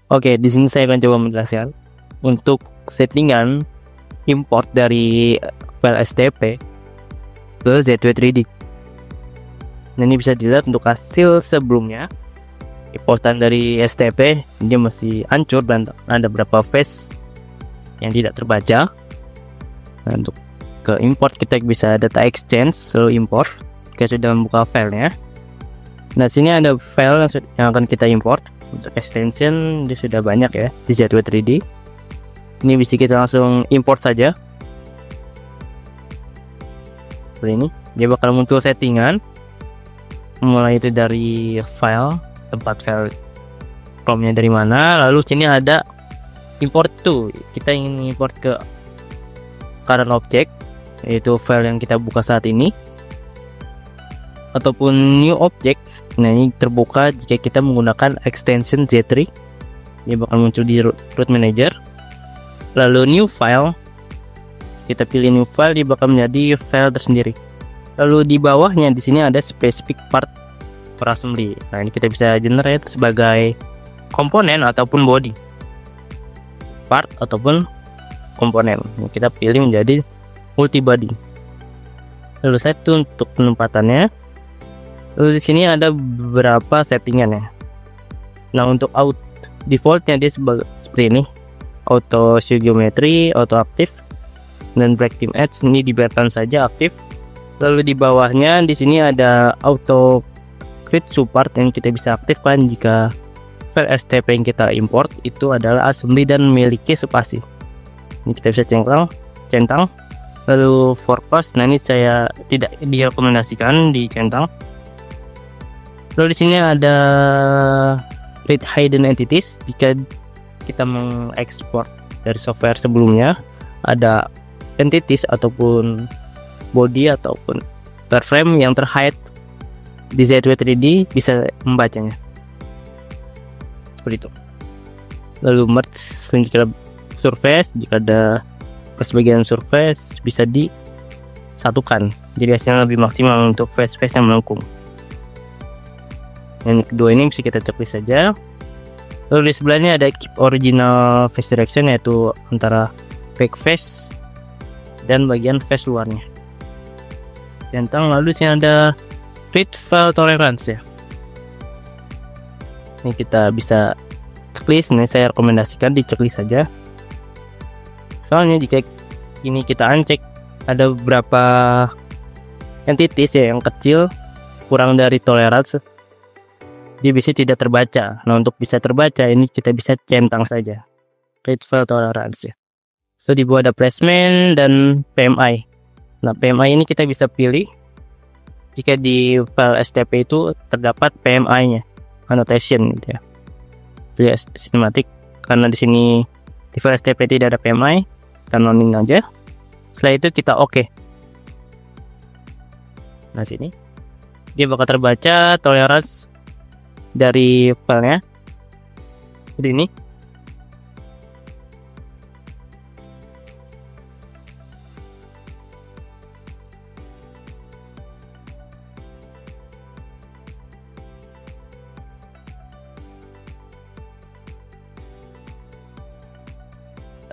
Oke, di sini saya akan coba menjelaskan untuk settingan import dari file STP ke ZW3D. Nah, ini bisa dilihat untuk hasil sebelumnya. Importan dari STP dia masih hancur dan ada beberapa face yang tidak terbaca. Nah, untuk ke import kita bisa data exchange, lalu import. Kita sudah membuka filenya. Nah, sini ada file yang akan kita import. Untuk extension dia sudah banyak ya di ZW3D. Ini bisa kita langsung import saja. Seperti ini, dia bakal muncul settingan. Mulai itu dari file, tempat file ROM-nya dari mana. Lalu sini ada import to. Kita ingin import ke current object, yaitu file yang kita buka saat ini, ataupun new object. Nah, ini terbuka jika kita menggunakan extension Z3. Dia bakal muncul di root manager. Lalu new file, kita pilih new file, dia bakal menjadi file tersendiri. Lalu di bawahnya di sini ada specific part per assembly. Nah, ini kita bisa generate sebagai komponen ataupun body, part ataupun komponen. Ini kita pilih menjadi multi body. Lalu satu untuk penempatannya. Lalu di sini ada beberapa settingan ya. Nah, untuk defaultnya dia seperti ini: auto show geometry, auto aktif, dan break team edge ini dibiarkan saja aktif. Lalu di bawahnya di sini ada auto create support yang kita bisa aktifkan jika file STP yang kita import itu adalah assembly dan memiliki spasi. Ini kita bisa centang. Lalu for cost, nah ini saya tidak direkomendasikan dicentang. Lalu di sini ada read hidden entities. Jika kita mengekspor dari software sebelumnya, ada entities ataupun body ataupun wireframe yang terhide di ZW3D bisa membacanya. Seperti itu. Lalu merge jika surface, jika ada persebagian surface bisa disatukan. Jadi hasilnya lebih maksimal untuk face-face yang melengkung. Yang kedua ini bisa kita checklist saja. Lalu di sebelahnya ada keep original face direction, yaitu antara back face dan bagian face luarnya. Tentang lalu sini ada read file tolerance ya. Ini kita bisa checklist. Ini saya rekomendasikan di checklist saja. Soalnya jika ini kita uncheck, ada beberapa entities ya yang kecil kurang dari tolerance, dia bisa tidak terbaca. Nah, untuk bisa terbaca ini kita bisa centang saja read file tolerance ya. So di bawah ada placement dan PMI. Nah, PMI ini kita bisa pilih jika di file STP itu terdapat PMI-nya, annotation gitu ya. Pilih sistematik, karena di sini di file STP tidak ada PMI, kita nonin aja. Setelah itu kita oke. Nah, sini dia bakal terbaca tolerance dari filenya seperti ini.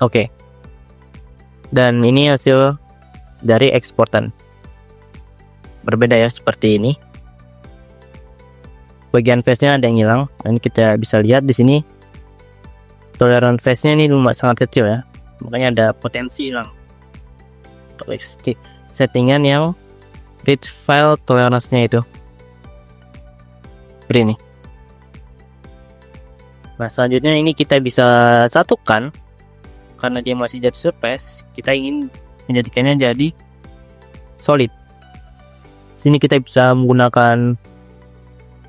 Oke. Dan ini hasil dari eksportan. Berbeda ya, seperti ini. Bagian face-nya ada yang hilang. Ini kita bisa lihat di sini toleran face-nya ini sangat kecil ya. Makanya ada potensi hilang. Settingan yang read file tolerance-nya itu seperti ini. Nah, selanjutnya ini kita bisa satukan. Karena dia masih jadi surface, kita ingin menjadikannya jadi solid. Sini kita bisa menggunakan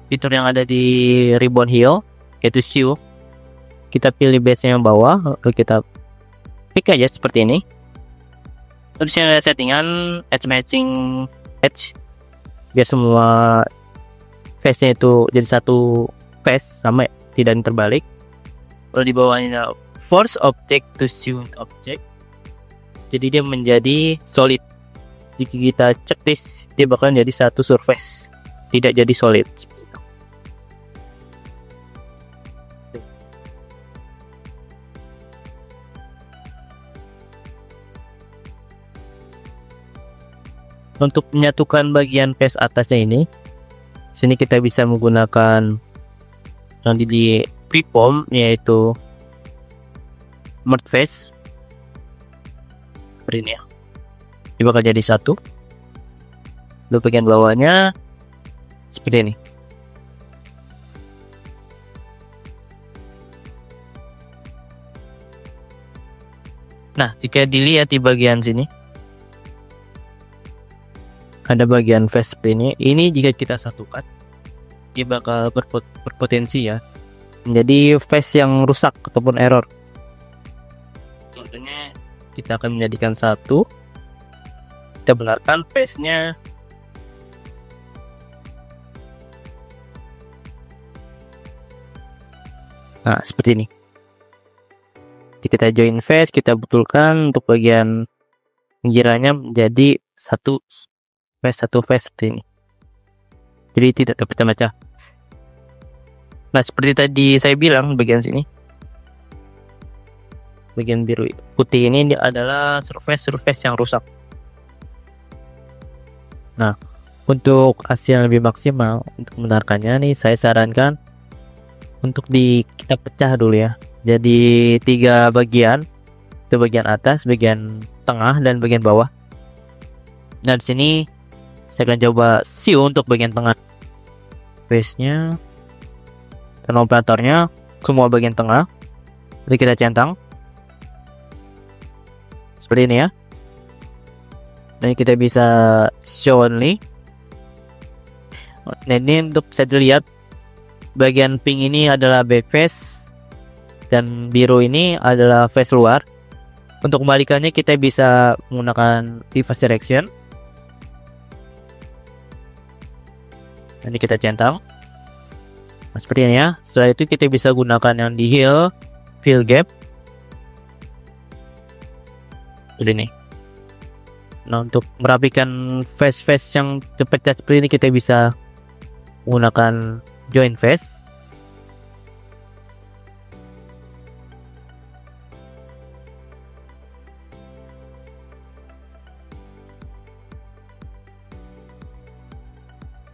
fitur yang ada di ribbon hill, yaitu shoe. Kita pilih base yang bawah, lalu kita klik aja seperti ini. Terus yang ada settingan edge matching edge, biar semua face-nya itu jadi satu face sama, tidak terbalik. Lalu di bawahnya force object to shoe object, jadi dia menjadi solid. Jika kita checklist, dia bakal jadi satu surface, tidak jadi solid. Untuk menyatukan bagian face atasnya ini, sini kita bisa menggunakan yang di freeform, yaitu merge face seperti ini ya. Ini bakal jadi satu. Lalu bagian bawahnya seperti ini. Nah, jika dilihat di bagian sini, ada bagian face seperti ini. Ini jika kita satukan, dia bakal berpotensi ya menjadi face yang rusak ataupun error. Contohnya, kita akan menjadikan satu, kita benarkan face-nya. Nah, seperti ini. Kita join face, kita betulkan untuk bagian pinggirannya menjadi satu face seperti ini. Jadi tidak terpecah-pecah. Nah, seperti tadi saya bilang, bagian sini, bagian biru putih ini adalah surface yang rusak. Nah, untuk hasil yang lebih maksimal untuk membenarkannya nih, saya sarankan untuk kita pecah dulu ya. Jadi 3 bagian, itu bagian atas, bagian tengah, dan bagian bawah. Nah, di sini saya akan coba siu untuk bagian tengah. Base-nya dan operatornya semua bagian tengah. Jadi kita centang seperti ini ya. Dan kita bisa show only. Nah, ini untuk bisa dilihat bagian pink ini adalah back face dan biru ini adalah face luar. Untuk kembalikannya kita bisa menggunakan reverse direction. Ini kita centang. Nah, seperti ini ya. Setelah itu kita bisa gunakan yang di fill gap. Seperti ini. Nah, untuk merapikan face yang terpecah seperti ini, kita bisa menggunakan join face.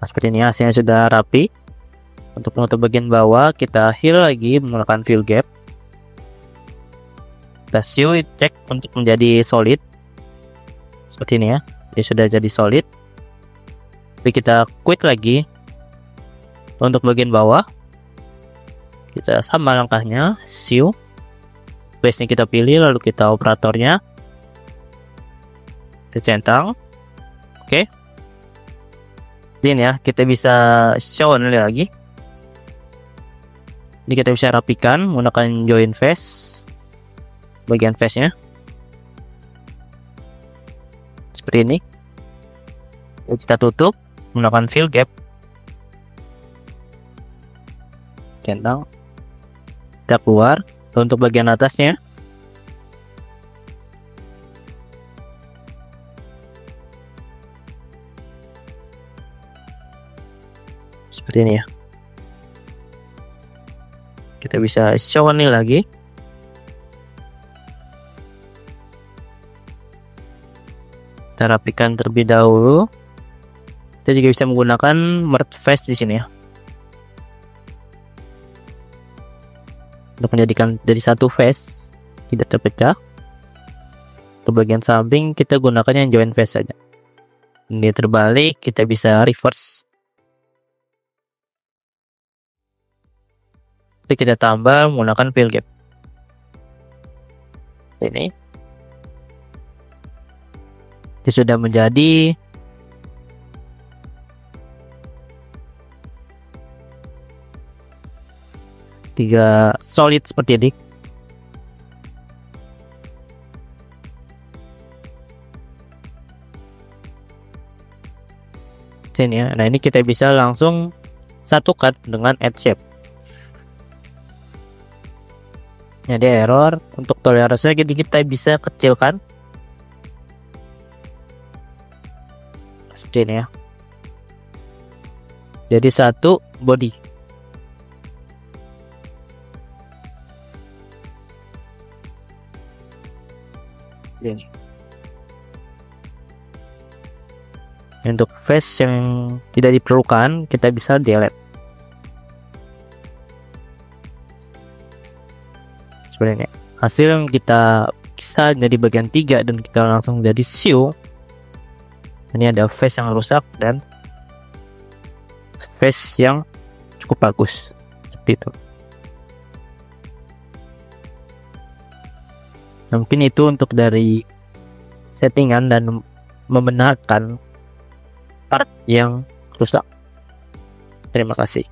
Nah, seperti ini hasilnya sudah rapi. Untuk menutup bagian bawah, kita heal lagi menggunakan fill gap. Kita cek untuk menjadi solid. Seperti ini ya. Jadi sudah jadi solid. Tapi kita quit lagi. Untuk bagian bawah, kita sama langkahnya, siu. Base-nya kita pilih, lalu kita operatornya. Kita centang. Oke. Ini ya, kita bisa show lagi. Ini kita bisa rapikan menggunakan join face, bagian face-nya seperti ini. Kita tutup menggunakan fill gap, centang, kita keluar. Untuk bagian atasnya seperti ini ya. Kita bisa show ini lagi. Kita rapikan terlebih dahulu. Kita juga bisa menggunakan merge face di sini ya. Untuk menjadikan dari satu face tidak terpecah. Untuk bagian samping kita gunakan yang join face saja. Ini terbalik, kita bisa reverse. Kita tambah menggunakan fill gap. Ini sudah menjadi tiga solid seperti ini. Sini ya. Nah, ini kita bisa langsung satukan dengan add shape. Jadi error untuk toleransinya kita bisa kecilkan seperti ini ya. Jadi satu body. Ini. Untuk face yang tidak diperlukan kita bisa delete sebenarnya. Hasil yang kita bisa jadi bagian 3 dan kita langsung jadi show. Ini ada face yang rusak dan face yang cukup bagus seperti itu. Mungkin itu untuk dari settingan dan membenarkan part yang rusak. Terima kasih.